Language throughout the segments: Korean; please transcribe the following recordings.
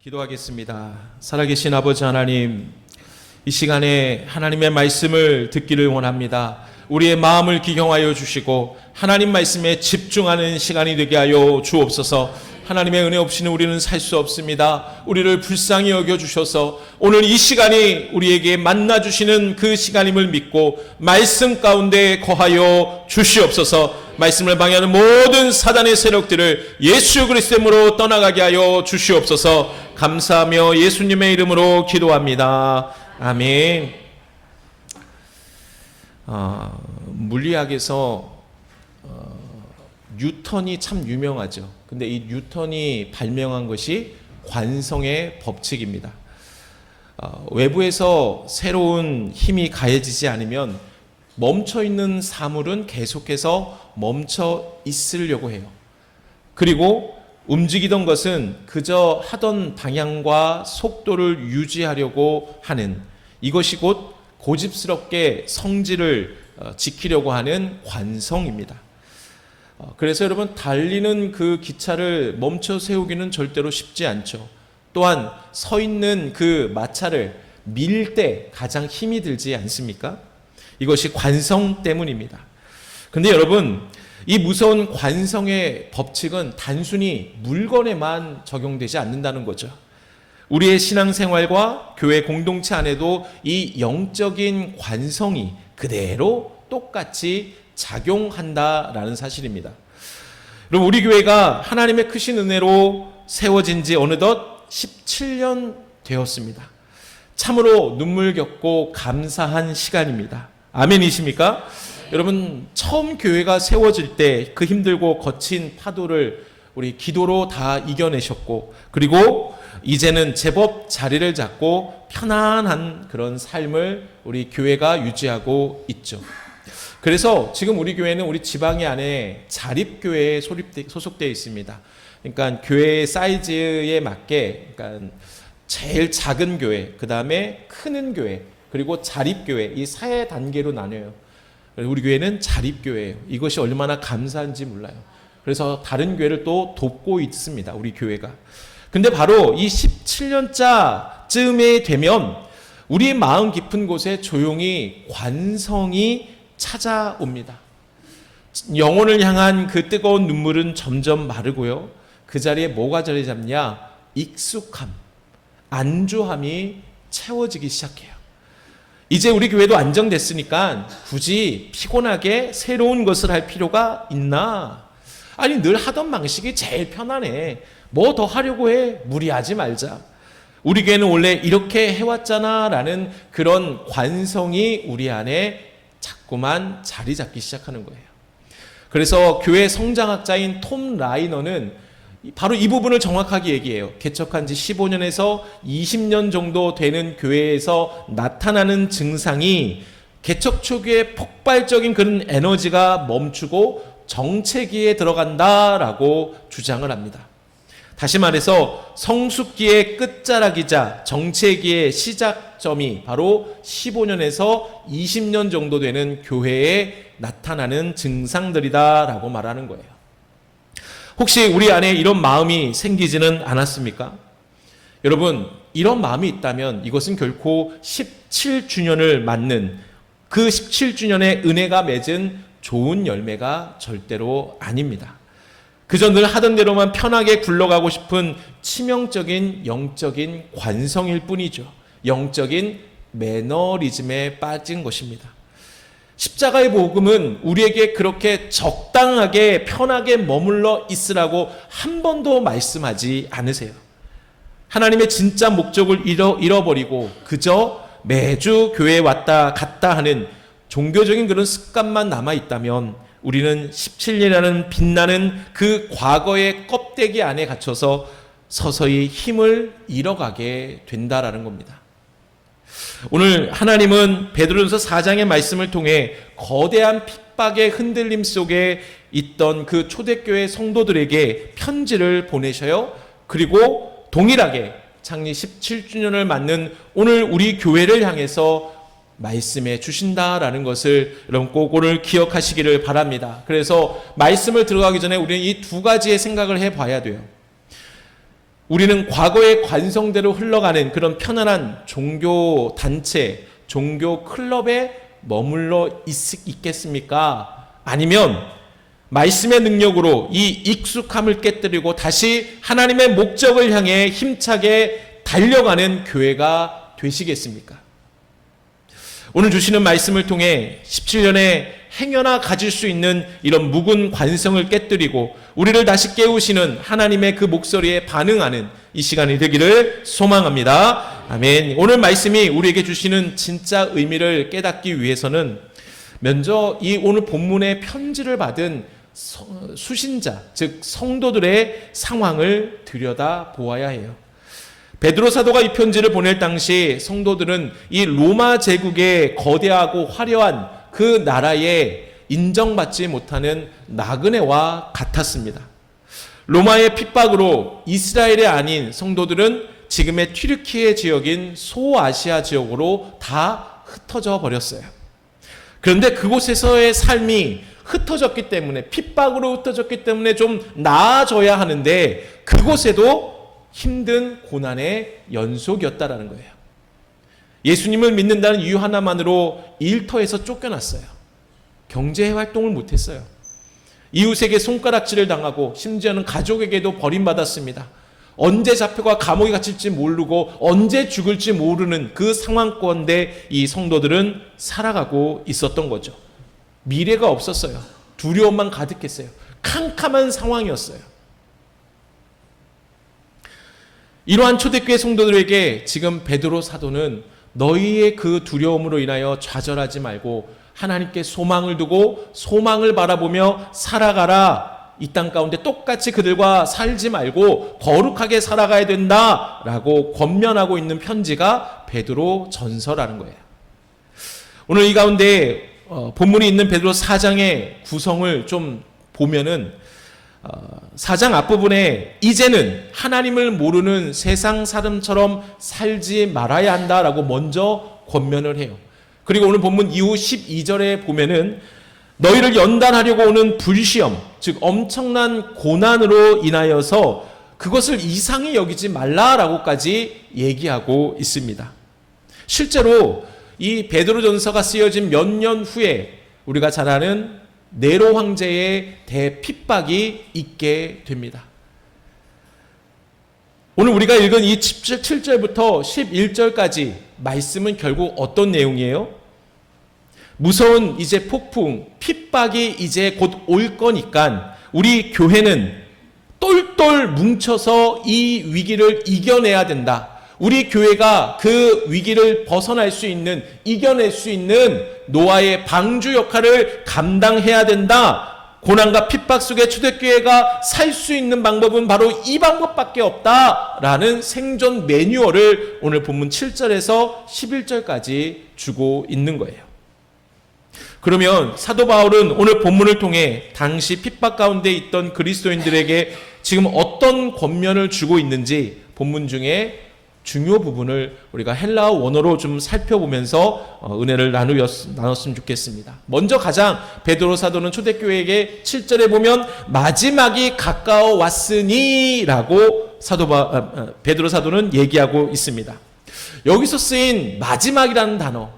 기도하겠습니다. 살아계신 아버지 하나님, 이 시간에 하나님의 말씀을 듣기를 원합니다. 우리의 마음을 기경하여 주시고 하나님 말씀에 집중하는 시간이 되게 하여 주옵소서. 하나님의 은혜 없이는 우리는 살 수 없습니다. 우리를 불쌍히 여겨주셔서 오늘 이 시간이 우리에게 만나주시는 그 시간임을 믿고 말씀 가운데 거하여 주시옵소서. 말씀을 방해하는 모든 사단의 세력들을 예수 그리스도의 이름으로 떠나가게 하여 주시옵소서. 감사하며 예수님의 이름으로 기도합니다. 아멘. 물리학에서 뉴턴이 참 유명하죠. 근데 이 뉴턴이 발명한 것이 관성의 법칙입니다. 외부에서 새로운 힘이 가해지지 않으면 멈춰있는 사물은 계속해서 멈춰 있으려고 해요. 그리고 움직이던 것은 그저 하던 방향과 속도를 유지하려고 하는, 이것이 곧 고집스럽게 성질을 지키려고 하는 관성입니다. 그래서 여러분, 달리는 그 기차를 멈춰 세우기는 절대로 쉽지 않죠. 또한 서 있는 그 마차를 밀 때 가장 힘이 들지 않습니까? 이것이 관성 때문입니다. 그런데 여러분, 이 무서운 관성의 법칙은 단순히 물건에만 적용되지 않는다는 거죠. 우리의 신앙생활과 교회 공동체 안에도 이 영적인 관성이 그대로 똑같이 작용한다라는 사실입니다. 여러분, 우리 교회가 하나님의 크신 은혜로 세워진 지 어느덧 17년 되었습니다. 참으로 눈물겹고 감사한 시간입니다. 아멘이십니까? 여러분, 처음 교회가 세워질 때 그 힘들고 거친 파도를 우리 기도로 다 이겨내셨고, 그리고 이제는 제법 자리를 잡고 편안한 그런 삶을 우리 교회가 유지하고 있죠. 그래서 지금 우리 교회는 우리 지방의 안에 자립교회에 소속되어 있습니다. 그러니까 교회의 사이즈에 맞게, 그러니까 제일 작은 교회, 그 다음에 크는 교회, 그리고 자립교회, 이 세 단계로 나뉘어요. 우리 교회는 자립교회예요. 이것이 얼마나 감사한지 몰라요. 그래서 다른 교회를 또 돕고 있습니다, 우리 교회가. 근데 바로 이 17년차쯤에 되면 우리 마음 깊은 곳에 조용히 관성이 찾아옵니다. 영혼을 향한 그 뜨거운 눈물은 점점 마르고요. 그 자리에 뭐가 자리 잡냐? 익숙함, 안주함이 채워지기 시작해요. 이제 우리 교회도 안정됐으니까 굳이 피곤하게 새로운 것을 할 필요가 있나? 아니, 늘 하던 방식이 제일 편하네. 뭐 더 하려고 해? 무리하지 말자. 우리 교회는 원래 이렇게 해왔잖아 라는 그런 관성이 우리 안에 자꾸만 자리 잡기 시작하는 거예요. 그래서 교회 성장학자인 톰 라이너는 바로 이 부분을 정확하게 얘기해요. 개척한 지 15년에서 20년 정도 되는 교회에서 나타나는 증상이 개척 초기에 폭발적인 그런 에너지가 멈추고 정체기에 들어간다라고 주장을 합니다. 다시 말해서 성숙기의 끝자락이자 정체기의 시작점이 바로 15년에서 20년 정도 되는 교회에 나타나는 증상들이다라고 말하는 거예요. 혹시 우리 안에 이런 마음이 생기지는 않았습니까? 여러분, 이런 마음이 있다면 이것은 결코 17주년을 맞는 그 17주년의 은혜가 맺은 좋은 열매가 절대로 아닙니다. 그저 늘 하던 대로만 편하게 굴러가고 싶은 치명적인 영적인 관성일 뿐이죠. 영적인 매너리즘에 빠진 것입니다. 십자가의 복음은 우리에게 그렇게 적당하게 편하게 머물러 있으라고 한 번도 말씀하지 않으세요. 하나님의 진짜 목적을 잃어버리고 그저 매주 교회에 왔다 갔다 하는 종교적인 그런 습관만 남아있다면 우리는 17년이라는 빛나는 그 과거의 껍데기 안에 갇혀서 서서히 힘을 잃어가게 된다라는 겁니다. 오늘 하나님은 베드로전서 4장의 말씀을 통해 거대한 핍박의 흔들림 속에 있던 그 초대교회 성도들에게 편지를 보내셔요. 그리고 동일하게 창립 17주년을 맞는 오늘 우리 교회를 향해서 말씀해 주신다라는 것을 여러분 꼭 오늘 기억하시기를 바랍니다. 그래서 말씀을 들어가기 전에 우리는 이 두 가지의 생각을 해봐야 돼요. 우리는 과거의 관성대로 흘러가는 그런 편안한 종교 단체, 종교 클럽에 머물러 있겠습니까? 아니면 말씀의 능력으로 이 익숙함을 깨뜨리고 다시 하나님의 목적을 향해 힘차게 달려가는 교회가 되시겠습니까? 오늘 주시는 말씀을 통해 17년의 행여나 가질 수 있는 이런 묵은 관성을 깨뜨리고 우리를 다시 깨우시는 하나님의 그 목소리에 반응하는 이 시간이 되기를 소망합니다. 아멘. 오늘 말씀이 우리에게 주시는 진짜 의미를 깨닫기 위해서는 먼저 이 오늘 본문의 편지를 받은 수신자, 즉 성도들의 상황을 들여다 보아야 해요. 베드로 사도가 이 편지를 보낼 당시 성도들은 이 로마 제국의 거대하고 화려한 그 나라에 인정받지 못하는 나그네와 같았습니다. 로마의 핍박으로 이스라엘이 아닌 성도들은 지금의 튀르키예 지역인 소아시아 지역으로 다 흩어져 버렸어요. 그런데 그곳에서의 삶이 흩어졌기 때문에, 핍박으로 흩어졌기 때문에 좀 나아져야 하는데 그곳에도 힘든 고난의 연속이었다라는 거예요. 예수님을 믿는다는 이유 하나만으로 일터에서 쫓겨났어요. 경제 활동을 못했어요. 이웃에게 손가락질을 당하고 심지어는 가족에게도 버림받았습니다. 언제 잡혀가 감옥에 갇힐지 모르고 언제 죽을지 모르는 그 상황권대 이 성도들은 살아가고 있었던 거죠. 미래가 없었어요. 두려움만 가득했어요. 캄캄한 상황이었어요. 이러한 초대교회 성도들에게 지금 베드로 사도는 너희의 그 두려움으로 인하여 좌절하지 말고 하나님께 소망을 두고 소망을 바라보며 살아가라. 이 땅 가운데 똑같이 그들과 살지 말고 거룩하게 살아가야 된다라고 권면하고 있는 편지가 베드로 전서라는 거예요. 오늘 이 가운데 본문이 있는 베드로 4장의 구성을 좀 보면은 4장 앞부분에 이제는 하나님을 모르는 세상 사람처럼 살지 말아야 한다라고 먼저 권면을 해요. 그리고 오늘 본문 이후 12절에 보면은 너희를 연단하려고 오는 불시험, 즉 엄청난 고난으로 인하여서 그것을 이상히 여기지 말라라고까지 얘기하고 있습니다. 실제로 이 베드로전서가 쓰여진 몇 년 후에 우리가 잘 아는 네로 황제의 대핍박이 있게 됩니다. 오늘 우리가 읽은 이 7절부터 11절까지 말씀은 결국 어떤 내용이에요? 무서운 이제 폭풍, 핍박이 이제 곧 올 거니까 우리 교회는 똘똘 뭉쳐서 이 위기를 이겨내야 된다. 우리 교회가 그 위기를 벗어날 수 있는, 이겨낼 수 있는 노아의 방주 역할을 감당해야 된다. 고난과 핍박 속에 초대교회가 살 수 있는 방법은 바로 이 방법밖에 없다라는 생존 매뉴얼을 오늘 본문 7절에서 11절까지 주고 있는 거예요. 그러면 사도 바울은 오늘 본문을 통해 당시 핍박 가운데 있던 그리스도인들에게 지금 어떤 권면을 주고 있는지 본문 중에 중요 부분을 우리가 헬라어 원어로 좀 살펴보면서 은혜를 나눴으면 좋겠습니다. 먼저 가장 베드로 사도는 초대교회에게 7절에 보면 마지막이 가까워 왔으니 라고 베드로 사도는 얘기하고 있습니다. 여기서 쓰인 마지막이라는 단어,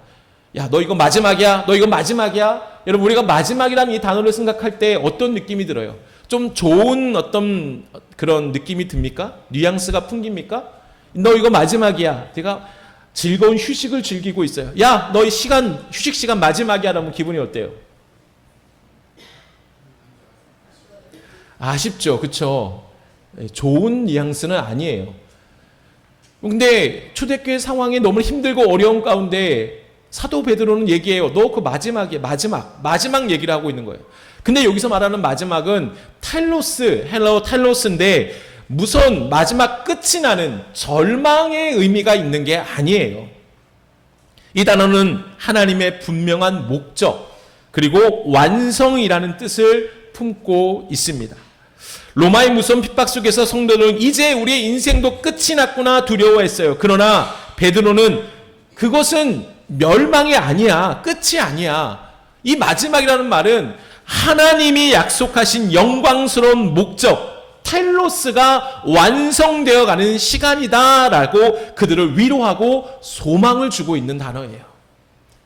야, 너 이거 마지막이야? 너 이거 마지막이야? 여러분, 우리가 마지막이라는 이 단어를 생각할 때 어떤 느낌이 들어요? 좀 좋은 어떤 그런 느낌이 듭니까? 뉘앙스가 풍깁니까? 너 이거 마지막이야. 내가 즐거운 휴식을 즐기고 있어요. 야, 너희 휴식 시간 마지막이야. 라면 기분이 어때요? 아쉽죠. 그쵸? 좋은 뉘앙스는 아니에요. 근데 초대교회 상황이 너무 힘들고 어려운 가운데 사도 베드로는 얘기해요. 너 그 마지막이야. 마지막 얘기를 하고 있는 거예요. 근데 여기서 말하는 마지막은 헬라어 탈로스인데 무슨 마지막 끝이 나는 절망의 의미가 있는 게 아니에요. 이 단어는 하나님의 분명한 목적 그리고 완성이라는 뜻을 품고 있습니다. 로마의 무서운 핍박 속에서 성도들은 이제 우리의 인생도 끝이 났구나 두려워했어요. 그러나 베드로는 그것은 멸망이 아니야. 끝이 아니야. 이 마지막이라는 말은 하나님이 약속하신 영광스러운 목적, 텔로스가 완성되어 가는 시간이다라고 그들을 위로하고 소망을 주고 있는 단어예요.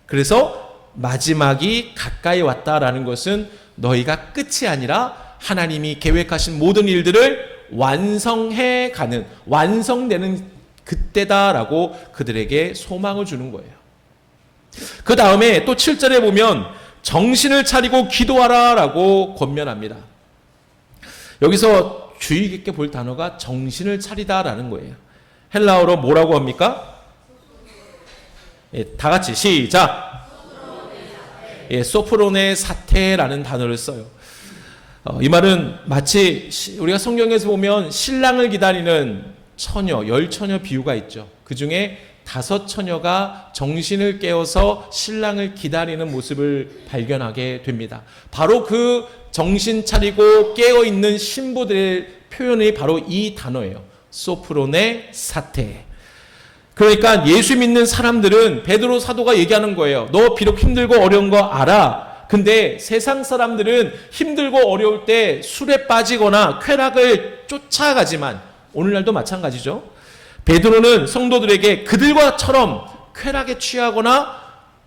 그래서 마지막이 가까이 왔다라는 것은 너희가 끝이 아니라 하나님이 계획하신 모든 일들을 완성해 가는, 완성되는 그때다라고 그들에게 소망을 주는 거예요. 그 다음에 또 7절에 보면 정신을 차리고 기도하라라고 권면합니다. 여기서 주의 깊게 볼 단어가 정신을 차리다라는 거예요. 헬라어로 뭐라고 합니까? 예, 다 같이 시작. 예, 소프로네 사태라는 단어를 써요. 이 말은 마치 우리가 성경에서 보면 신랑을 기다리는 처녀, 10처녀 비유가 있죠. 그 중에 5처녀가 정신을 깨워서 신랑을 기다리는 모습을 발견하게 됩니다. 바로 그 정신 차리고 깨어있는 신부들의 표현이 바로 이 단어예요. 소프로네 사테. 그러니까 예수 믿는 사람들은 베드로 사도가 얘기하는 거예요. 너 비록 힘들고 어려운 거 알아. 근데 세상 사람들은 힘들고 어려울 때 술에 빠지거나 쾌락을 쫓아가지만 오늘날도 마찬가지죠. 베드로는 성도들에게 그들과처럼 쾌락에 취하거나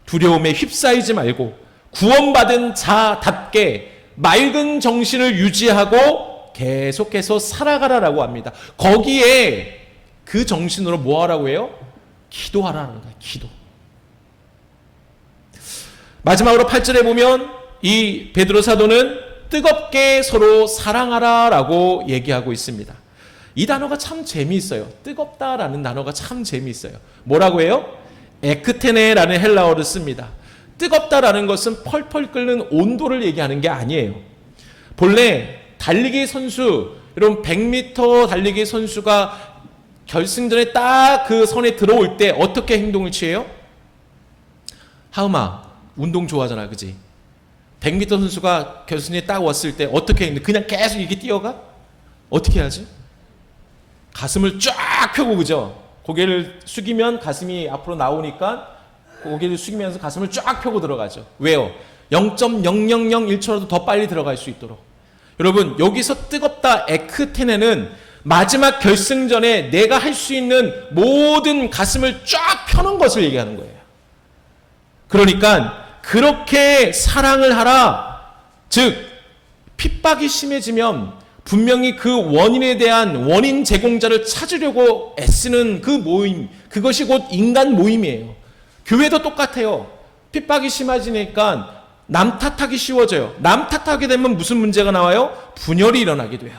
두려움에 휩싸이지 말고 구원받은 자답게 맑은 정신을 유지하고 계속해서 살아가라라고 합니다. 거기에 그 정신으로 뭐 하라고 해요? 기도하라는 거예요. 기도. 마지막으로 8절에 보면 이 베드로 사도는 뜨겁게 서로 사랑하라라고 얘기하고 있습니다. 이 단어가 참 재미있어요. 뜨겁다라는 단어가 참 재미있어요. 뭐라고 해요? 에크테네라는 헬라어를 씁니다. 뜨겁다라는 것은 펄펄 끓는 온도를 얘기하는 게 아니에요. 본래 달리기 선수, 여러분 100m 달리기 선수가 결승전에 딱 그 선에 들어올 때 어떻게 행동을 취해요? 하음아, 운동 좋아하잖아, 그지? 100m 선수가 결승에 딱 왔을 때 어떻게 했는데 그냥 계속 이렇게 뛰어가? 어떻게 하지? 가슴을 쫙 펴고, 그죠? 고개를 숙이면 가슴이 앞으로 나오니까 고개를 숙이면서 가슴을 쫙 펴고 들어가죠. 왜요? 0.0001초라도 더 빨리 들어갈 수 있도록. 여러분, 여기서 뜨겁다 에크테네는 마지막 결승전에 내가 할 수 있는 모든 가슴을 쫙 펴는 것을 얘기하는 거예요. 그러니까 그렇게 사랑을 하라. 즉 핍박이 심해지면 분명히 그 원인에 대한 원인 제공자를 찾으려고 애쓰는 그 모임, 그것이 곧 인간 모임이에요. 교회도 똑같아요. 핍박이 심해지니까 남 탓하기 쉬워져요. 남 탓하게 되면 무슨 문제가 나와요? 분열이 일어나게 돼요.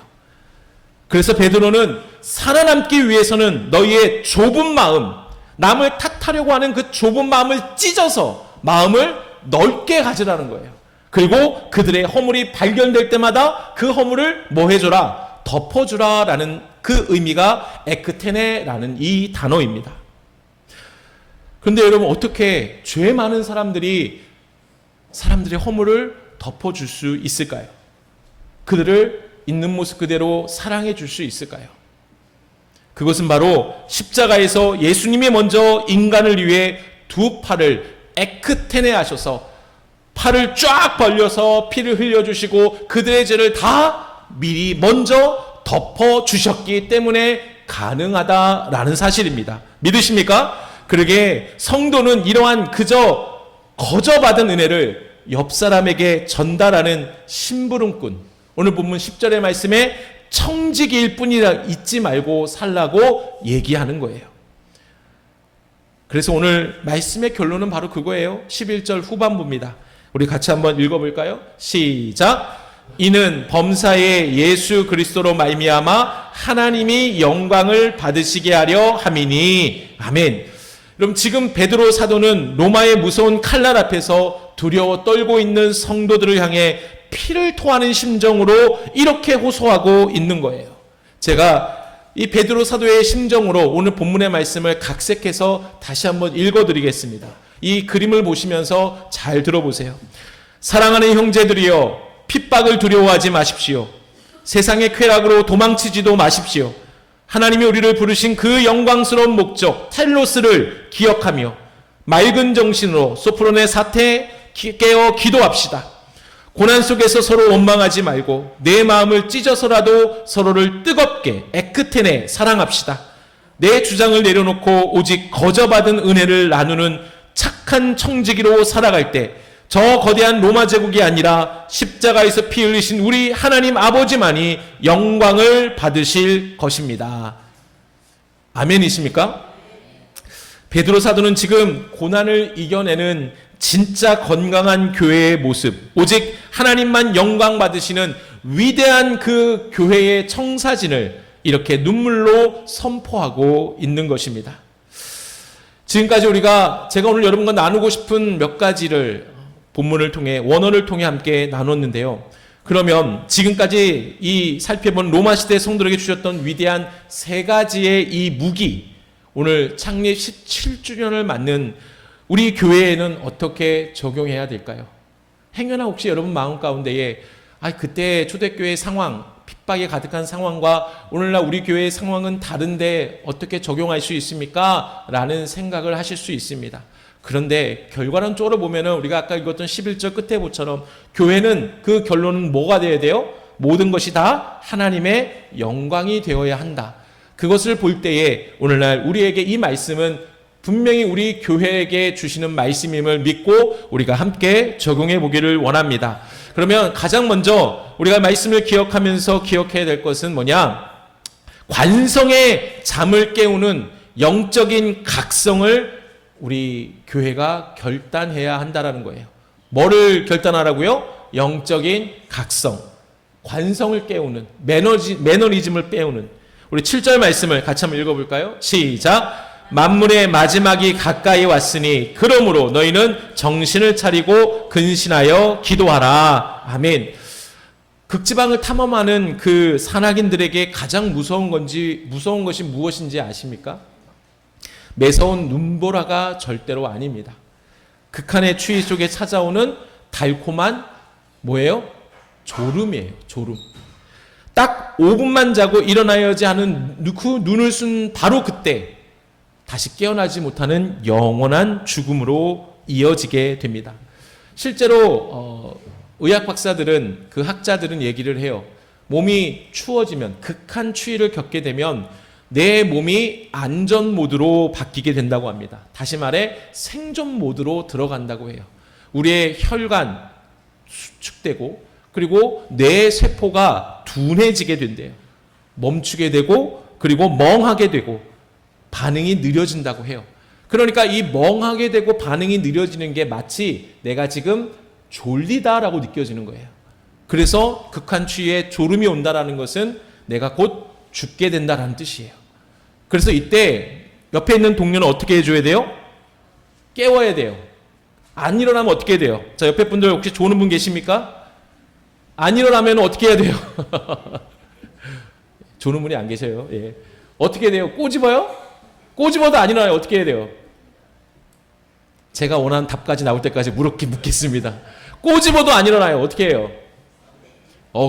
그래서 베드로는 살아남기 위해서는 너희의 좁은 마음, 남을 탓하려고 하는 그 좁은 마음을 찢어서 마음을 넓게 가지라는 거예요. 그리고 그들의 허물이 발견될 때마다 그 허물을 뭐 해줘라? 덮어주라 라는 그 의미가 에크테네라는 이 단어입니다. 그런데 여러분, 어떻게 죄 많은 사람들이 사람들의 허물을 덮어줄 수 있을까요? 그들을 있는 모습 그대로 사랑해 줄 수 있을까요? 그것은 바로 십자가에서 예수님이 먼저 인간을 위해 두 팔을 에크테네 하셔서 팔을 쫙 벌려서 피를 흘려주시고 그들의 죄를 다 미리 먼저 덮어주셨기 때문에 가능하다라는 사실입니다. 믿으십니까? 그러게 성도는 이러한 그저 거저받은 은혜를 옆 사람에게 전달하는 심부름꾼, 오늘 본문 10절의 말씀에 청지기일 뿐이라 잊지 말고 살라고 얘기하는 거예요. 그래서 오늘 말씀의 결론은 바로 그거예요. 11절 후반부입니다. 우리 같이 한번 읽어볼까요? 시작. 이는 범사의 예수 그리스도로 말미암아 하나님이 영광을 받으시게 하려 함이니. 아멘. 그럼 지금 베드로 사도는 로마의 무서운 칼날 앞에서 두려워 떨고 있는 성도들을 향해 피를 토하는 심정으로 이렇게 호소하고 있는 거예요. 제가 이 베드로 사도의 심정으로 오늘 본문의 말씀을 각색해서 다시 한번 읽어드리겠습니다. 이 그림을 보시면서 잘 들어보세요. 사랑하는 형제들이여, 핍박을 두려워하지 마십시오. 세상의 쾌락으로 도망치지도 마십시오. 하나님이 우리를 부르신 그 영광스러운 목적 텔로스를 기억하며 맑은 정신으로 소프로네 사태에 깨어 기도합시다. 고난 속에서 서로 원망하지 말고 내 마음을 찢어서라도 서로를 뜨겁게 애틋해내 사랑합시다. 내 주장을 내려놓고 오직 거저받은 은혜를 나누는 착한 청지기로 살아갈 때 저 거대한 로마 제국이 아니라 십자가에서 피 흘리신 우리 하나님 아버지만이 영광을 받으실 것입니다. 아멘이십니까? 베드로 사도는 지금 고난을 이겨내는 진짜 건강한 교회의 모습, 오직 하나님만 영광 받으시는 위대한 그 교회의 청사진을 이렇게 눈물로 선포하고 있는 것입니다. 지금까지 제가 오늘 여러분과 나누고 싶은 몇 가지를 본문을 통해, 원어를 통해 함께 나눴는데요. 그러면 지금까지 이 살펴본 로마 시대 성도들에게 주셨던 위대한 세 가지의 이 무기, 오늘 창립 17주년을 맞는 우리 교회에는 어떻게 적용해야 될까요? 행여나 혹시 여러분 마음 가운데에 그때 초대교회 상황, 핍박에 가득한 상황과 오늘날 우리 교회의 상황은 다른데 어떻게 적용할 수 있습니까? 라는 생각을 하실 수 있습니다. 그런데 결과론적으로 보면은 우리가 아까 읽었던 11절 끝에 보처럼 교회는 그 결론은 뭐가 되어야 돼요? 모든 것이 다 하나님의 영광이 되어야 한다. 그것을 볼 때에 오늘날 우리에게 이 말씀은 분명히 우리 교회에게 주시는 말씀임을 믿고 우리가 함께 적용해 보기를 원합니다. 그러면 가장 먼저 우리가 말씀을 기억하면서 기억해야 될 것은 뭐냐? 관성의 잠을 깨우는 영적인 각성을 우리 교회가 결단해야 한다라는 거예요. 뭐를 결단하라고요? 영적인 각성, 관성을 깨우는, 매너리즘을 깨우는. 우리 7절 말씀을 같이 한번 읽어볼까요? 시작! 만물의 마지막이 가까이 왔으니 그러므로 너희는 정신을 차리고 근신하여 기도하라. 아멘. 극지방을 탐험하는 그 산악인들에게 가장 무서운 것이 무엇인지 아십니까? 매서운 눈보라가 절대로 아닙니다. 극한의 추위 속에 찾아오는 달콤한 뭐예요? 졸음이에요. 졸음. 딱 5분만 자고 일어나야지 하는 그 눈을 쓴 바로 그때 다시 깨어나지 못하는 영원한 죽음으로 이어지게 됩니다. 실제로 의학 박사들은, 그 학자들은 얘기를 해요. 몸이 추워지면, 극한 추위를 겪게 되면 내 몸이 안전 모드로 바뀌게 된다고 합니다. 다시 말해 생존 모드로 들어간다고 해요. 우리의 혈관 수축되고 그리고 뇌 세포가 둔해지게 된대요. 멈추게 되고 그리고 멍하게 되고 반응이 느려진다고 해요. 그러니까 이 멍하게 되고 반응이 느려지는 게 마치 내가 지금 졸리다라고 느껴지는 거예요. 그래서 극한 추위에 졸음이 온다라는 것은 내가 곧 죽게 된다라는 뜻이에요. 그래서 이때 옆에 있는 동료는 어떻게 해줘야 돼요? 깨워야 돼요. 안 일어나면 어떻게 해야 돼요? 자, 옆에 분들 혹시 조는 분 계십니까? 안 일어나면 어떻게 해야 돼요? 조는 분이 안 계셔요. 예. 어떻게 해야 돼요? 꼬집어요? 꼬집어도 안 일어나요. 어떻게 해야 돼요? 제가 원하는 답까지 나올 때까지 묻겠습니다. 꼬집어도 안 일어나요. 어떻게 해요?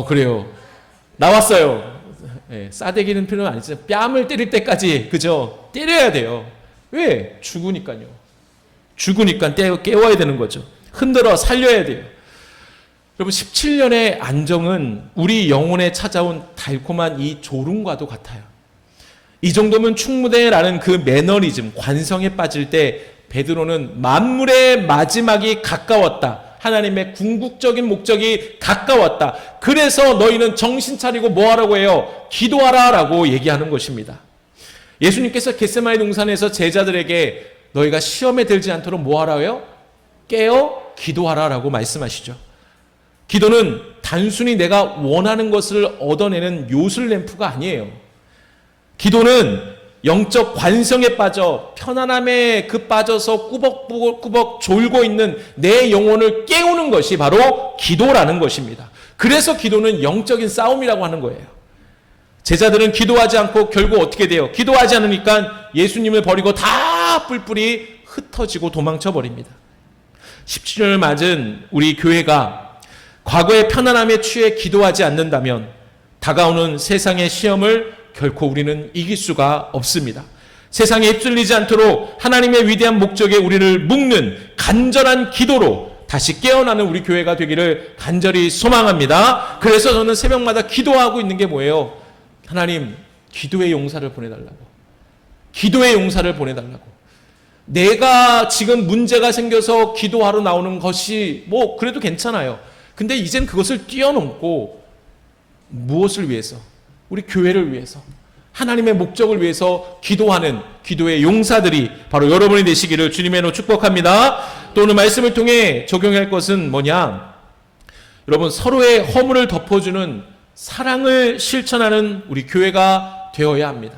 그래요. 나왔어요. 예, 싸대기는 필요는 아니죠. 뺨을 때릴 때까지, 그죠? 때려야 돼요. 왜? 죽으니까요. 죽으니까 깨워야 되는 거죠. 흔들어 살려야 돼요. 여러분, 17년의 안정은 우리 영혼에 찾아온 달콤한 이 졸음과도 같아요. 이 정도면 충분해라는 그 매너리즘, 관성에 빠질 때 베드로는 만물의 마지막이 가까웠다. 하나님의 궁극적인 목적이 가까웠다. 그래서 너희는 정신 차리고 뭐 하라고 해요? 기도하라 라고 얘기하는 것입니다. 예수님께서 겟세마네 동산에서 제자들에게 너희가 시험에 들지 않도록 뭐 하라고 해요? 깨어 기도하라 라고 말씀하시죠. 기도는 단순히 내가 원하는 것을 얻어내는 요술램프가 아니에요. 기도는 영적 관성에 빠져 편안함에 빠져서 꾸벅꾸벅 졸고 있는 내 영혼을 깨우는 것이 바로 기도라는 것입니다. 그래서 기도는 영적인 싸움이라고 하는 거예요. 제자들은 기도하지 않고 결국 어떻게 돼요? 기도하지 않으니까 예수님을 버리고 다 뿔뿔이 흩어지고 도망쳐 버립니다. 17년을 맞은 우리 교회가 과거의 편안함에 취해 기도하지 않는다면 다가오는 세상의 시험을 결코 우리는 이길 수가 없습니다. 세상에 휩쓸리지 않도록 하나님의 위대한 목적에 우리를 묶는 간절한 기도로 다시 깨어나는 우리 교회가 되기를 간절히 소망합니다. 그래서 저는 새벽마다 기도하고 있는 게 뭐예요? 하나님, 기도의 용사를 보내달라고. 기도의 용사를 보내달라고. 내가 지금 문제가 생겨서 기도하러 나오는 것이 뭐 그래도 괜찮아요. 근데 이젠 그것을 뛰어넘고 무엇을 위해서? 우리 교회를 위해서, 하나님의 목적을 위해서 기도하는 기도의 용사들이 바로 여러분이 되시기를 주님의 이름으로 축복합니다. 또 오늘 말씀을 통해 적용할 것은 뭐냐? 여러분, 서로의 허물을 덮어주는 사랑을 실천하는 우리 교회가 되어야 합니다.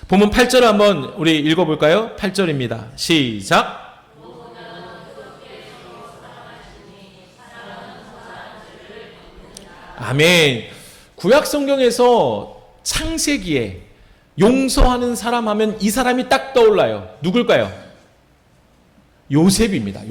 본문 8절 한번 우리 읽어볼까요? 8절입니다. 시작. 아멘. 구약 성경에서 창세기에 용서하는 사람 하면 이 사람이 딱 떠올라요. 누굴까요? 요셉입니다.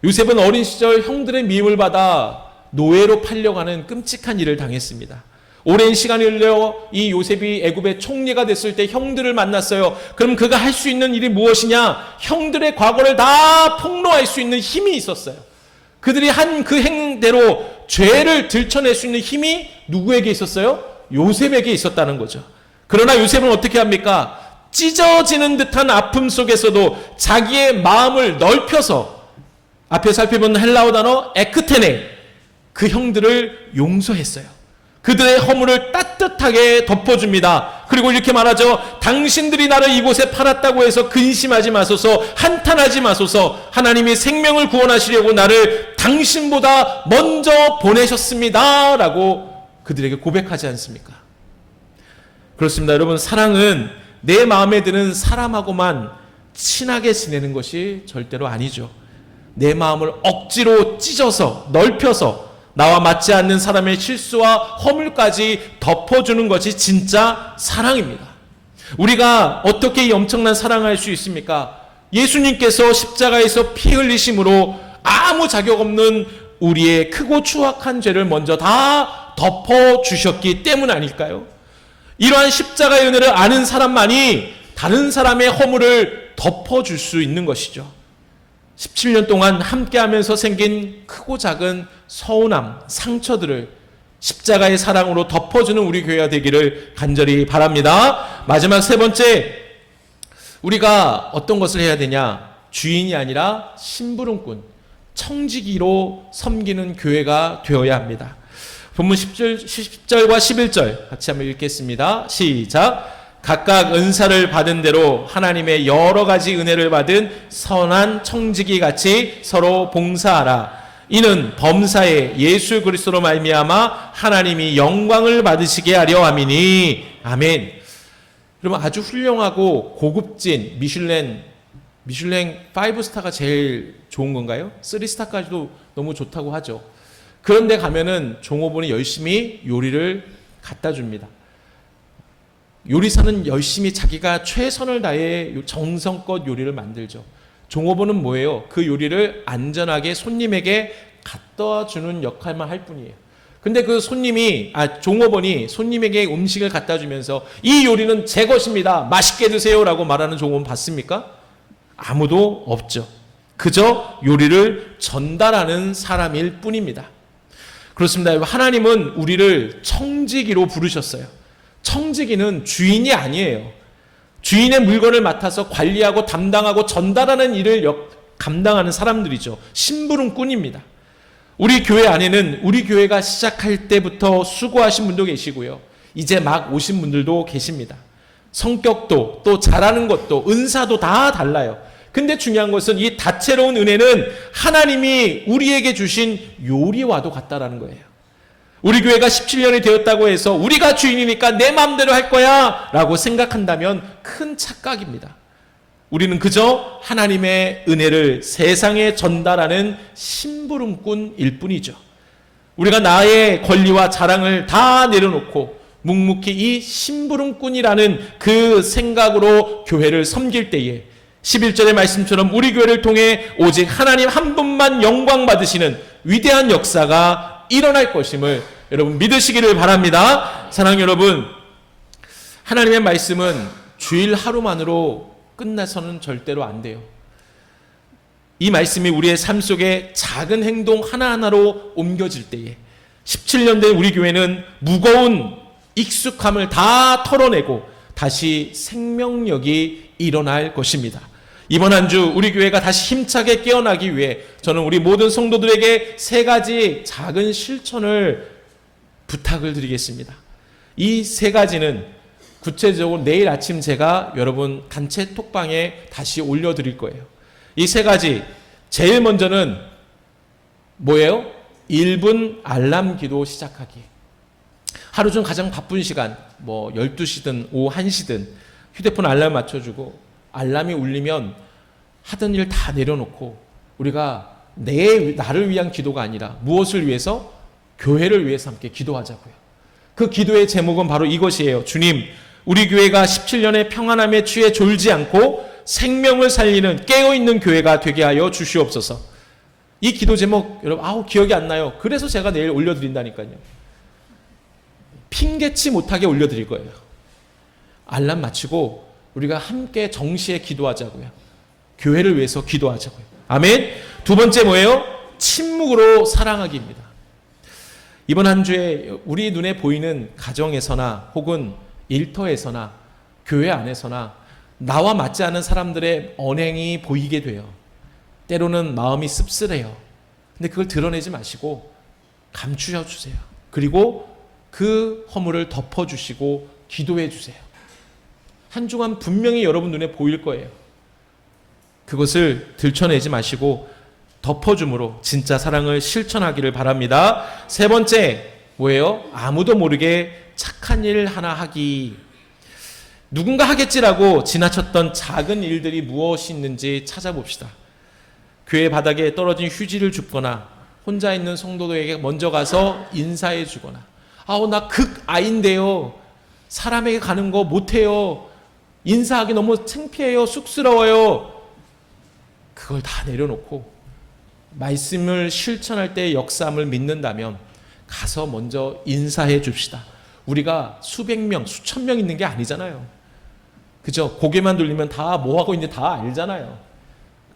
요셉은 어린 시절 형들의 미움을 받아 노예로 팔려가는 끔찍한 일을 당했습니다. 오랜 시간이 흘려 이 요셉이 애굽의 총리가 됐을 때 형들을 만났어요. 그럼 그가 할 수 있는 일이 무엇이냐? 형들의 과거를 다 폭로할 수 있는 힘이 있었어요. 그들이 한 그 행대로 죄를 들춰낼 수 있는 힘이 누구에게 있었어요? 요셉에게 있었다는 거죠. 그러나 요셉은 어떻게 합니까? 찢어지는 듯한 아픔 속에서도 자기의 마음을 넓혀서, 앞에 살펴본 헬라어 단어 에크테네, 그 형들을 용서했어요. 그들의 허물을 따뜻하게 덮어줍니다. 그리고 이렇게 말하죠. 당신들이 나를 이곳에 팔았다고 해서 근심하지 마소서, 한탄하지 마소서. 하나님이 생명을 구원하시려고 나를 당신보다 먼저 보내셨습니다. 라고 그들에게 고백하지 않습니까? 그렇습니다. 여러분, 사랑은 내 마음에 드는 사람하고만 친하게 지내는 것이 절대로 아니죠. 내 마음을 억지로 찢어서 넓혀서 나와 맞지 않는 사람의 실수와 허물까지 덮어주는 것이 진짜 사랑입니다. 우리가 어떻게 이 엄청난 사랑을 할 수 있습니까? 예수님께서 십자가에서 피 흘리심으로 아무 자격 없는 우리의 크고 추악한 죄를 먼저 다 덮어주셨기 때문 아닐까요? 이러한 십자가의 은혜를 아는 사람만이 다른 사람의 허물을 덮어줄 수 있는 것이죠. 17년 동안 함께하면서 생긴 크고 작은 서운함, 상처들을 십자가의 사랑으로 덮어주는 우리 교회가 되기를 간절히 바랍니다. 마지막 세 번째, 우리가 어떤 것을 해야 되냐? 주인이 아니라 심부름꾼, 청지기로 섬기는 교회가 되어야 합니다. 본문 10절과 11절 같이 한번 읽겠습니다. 시작. 각각 은사를 받은 대로 하나님의 여러 가지 은혜를 받은 선한 청지기 같이 서로 봉사하라. 이는 범사에 예수 그리스도로 말미암아 하나님이 영광을 받으시게 하려 함이니. 아멘. 여러분, 아주 훌륭하고 고급진 미슐랭 5스타가 제일 좋은 건가요? 3스타까지도 너무 좋다고 하죠. 그런데 가면은 종업원이 열심히 요리를 갖다 줍니다. 요리사는 열심히 자기가 최선을 다해 정성껏 요리를 만들죠. 종업원은 뭐예요? 그 요리를 안전하게 손님에게 갖다 주는 역할만 할 뿐이에요. 근데 그 종업원이 손님에게 음식을 갖다 주면서 이 요리는 제 것입니다, 맛있게 드세요라고 말하는 종업원 봤습니까? 아무도 없죠. 그저 요리를 전달하는 사람일 뿐입니다. 그렇습니다. 하나님은 우리를 청지기로 부르셨어요. 청지기는 주인이 아니에요. 주인의 물건을 맡아서 관리하고 담당하고 전달하는 일을 감당하는 사람들이죠. 심부름꾼입니다. 우리 교회 안에는 우리 교회가 시작할 때부터 수고하신 분도 계시고요. 이제 막 오신 분들도 계십니다. 성격도 또 잘하는 것도 은사도 다 달라요. 근데 중요한 것은 이 다채로운 은혜는 하나님이 우리에게 주신 요리와도 같다라는 거예요. 우리 교회가 17년이 되었다고 해서 우리가 주인이니까 내 마음대로 할 거야 라고 생각한다면 큰 착각입니다. 우리는 그저 하나님의 은혜를 세상에 전달하는 심부름꾼일 뿐이죠. 우리가 나의 권리와 자랑을 다 내려놓고 묵묵히 이 심부름꾼이라는 그 생각으로 교회를 섬길 때에 11절의 말씀처럼 우리 교회를 통해 오직 하나님 한 분만 영광 받으시는 위대한 역사가 일어날 것임을 여러분 믿으시기를 바랍니다. 사랑하는 여러분, 하나님의 말씀은 주일 하루만으로 끝나서는 절대로 안 돼요. 이 말씀이 우리의 삶 속에 작은 행동 하나하나로 옮겨질 때에 17년 된 우리 교회는 무거운 익숙함을 다 털어내고 다시 생명력이 일어날 것입니다. 이번 한 주 우리 교회가 다시 힘차게 깨어나기 위해 저는 우리 모든 성도들에게 3가지 작은 실천을 부탁을 드리겠습니다. 이 3가지는 구체적으로 내일 아침 제가 여러분 단체 톡방에 다시 올려드릴 거예요. 이 3가지, 제일 먼저는 뭐예요? 1분 알람 기도 시작하기. 하루 중 가장 바쁜 시간, 12시든 오후 1시든 휴대폰 알람 맞춰주고 알람이 울리면 하던 일 다 내려놓고 우리가 나를 위한 기도가 아니라 무엇을 위해서? 교회를 위해서 함께 기도하자고요. 그 기도의 제목은 바로 이것이에요. 주님, 우리 교회가 17년의 평안함에 취해 졸지 않고 생명을 살리는 깨어있는 교회가 되게 하여 주시옵소서. 이 기도 제목 여러분 기억이 안 나요. 그래서 제가 내일 올려드린다니까요. 핑계치 못하게 올려드릴 거예요. 알람 맞추고 우리가 함께 정시에 기도하자고요. 교회를 위해서 기도하자고요. 아멘. 2번째 뭐예요? 침묵으로 사랑하기입니다. 이번 한 주에 우리 눈에 보이는 가정에서나 혹은 일터에서나 교회 안에서나 나와 맞지 않은 사람들의 언행이 보이게 돼요. 때로는 마음이 씁쓸해요. 근데 그걸 드러내지 마시고 감추어 주세요. 그리고 그 허물을 덮어주시고 기도해 주세요. 한 주간 분명히 여러분 눈에 보일 거예요. 그것을 들춰내지 마시고 덮어줌으로 진짜 사랑을 실천하기를 바랍니다. 3번째 뭐예요? 아무도 모르게 착한 일 하나 하기. 누군가 하겠지라고 지나쳤던 작은 일들이 무엇이 있는지 찾아봅시다. 교회 바닥에 떨어진 휴지를 줍거나 혼자 있는 성도들에게 먼저 가서 인사해 주거나 나 극아인데요. 사람에게 가는 거 못해요. 인사하기 너무 창피해요. 쑥스러워요. 그걸 다 내려놓고 말씀을 실천할 때의 역사함을 믿는다면 가서 먼저 인사해 줍시다. 우리가 수백 명, 수천 명 있는 게 아니잖아요. 그죠? 고개만 돌리면 다 뭐 하고 있는지 다 알잖아요.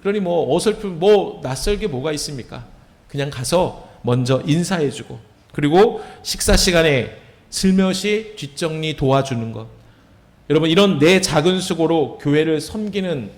그러니 어설픈 낯설게 뭐가 있습니까? 그냥 가서 먼저 인사해 주고 그리고 식사 시간에 슬며시 뒷정리 도와주는 것. 여러분 이런 내 작은 수고로 교회를 섬기는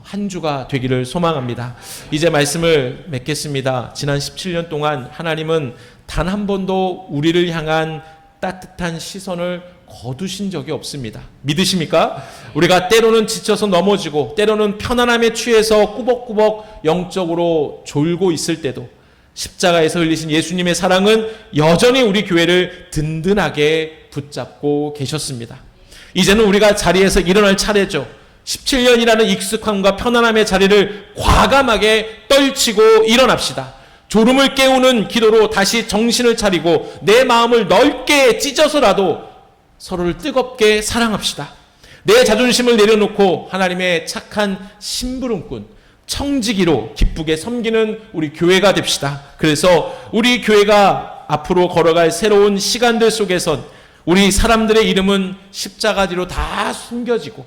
한 주가 되기를 소망합니다. 이제 말씀을 맺겠습니다. 지난 17년 동안 하나님은 단 한 번도 우리를 향한 따뜻한 시선을 거두신 적이 없습니다. 믿으십니까? 우리가 때로는 지쳐서 넘어지고 때로는 편안함에 취해서 꾸벅꾸벅 영적으로 졸고 있을 때도 십자가에서 흘리신 예수님의 사랑은 여전히 우리 교회를 든든하게 붙잡고 계셨습니다. 이제는 우리가 자리에서 일어날 차례죠. 17년이라는 익숙함과 편안함의 자리를 과감하게 떨치고 일어납시다. 졸음을 깨우는 기도로 다시 정신을 차리고 내 마음을 넓게 찢어서라도 서로를 뜨겁게 사랑합시다. 내 자존심을 내려놓고 하나님의 착한 심부름꾼, 청지기로 기쁘게 섬기는 우리 교회가 됩시다. 그래서 우리 교회가 앞으로 걸어갈 새로운 시간들 속에선 우리 사람들의 이름은 십자가 뒤로 다 숨겨지고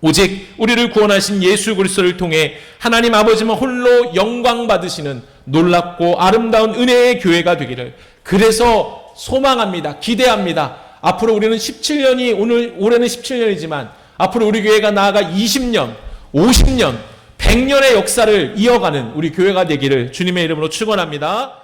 오직 우리를 구원하신 예수 그리스도를 통해 하나님 아버지만 홀로 영광 받으시는 놀랍고 아름다운 은혜의 교회가 되기를 그래서 소망합니다. 기대합니다. 앞으로 우리는 17년이 올해는 17년이지만 앞으로 우리 교회가 나아가 20년, 50년, 100년의 역사를 이어가는 우리 교회가 되기를 주님의 이름으로 축원합니다.